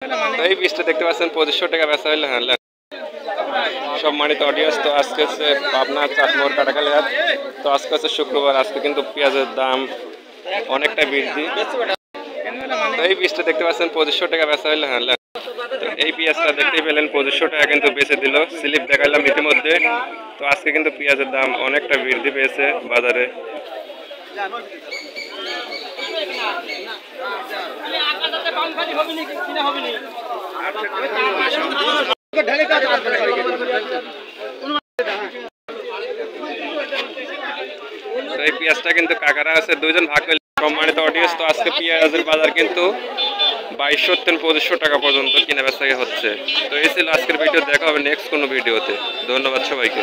তো এই বীজটা দেখতে পাচ্ছেন 2500 টাকা বেচা হইলে। হ্যাঁ, সম্মানিত অডিয়েন্স, তো আজকে হচ্ছে পাবনা চাটমোহর কাটাখালী হাট। তো আজকে হচ্ছে শুক্রবার, আজকে কিন্তু পেঁয়াজের দাম অনেকটা বৃদ্ধি। তো এই বীজটা দেখতে পাচ্ছেন 2500 টাকা বেচা হইলে। হ্যাঁ, তো এই পেঁয়াজটা দেখতেই পেলেন 2500 টাকা কিন্তু বেচে দিল, স্লিপ দেখালাম ইতিমধ্যে। তো আজকে কিন্তু পেঁয়াজের দাম অনেকটা বৃদ্ধি পেয়েছে বাজারে। তো এই পেঁয়াজটা কিন্তু কাকারা আছে দুইজন ভাগ করলে। সম্মানিত অডিয়েন্স, তো আজকে পেঁয়াজের বাজার কিন্তু 2200 থেকে 2500 টাকা পর্যন্ত কিনা বেচা হচ্ছে। তো এই ছিল আজকের ভিডিও, দেখা হবে নেক্সট কোনো ভিডিওতে। ধন্যবাদ সবাইকে।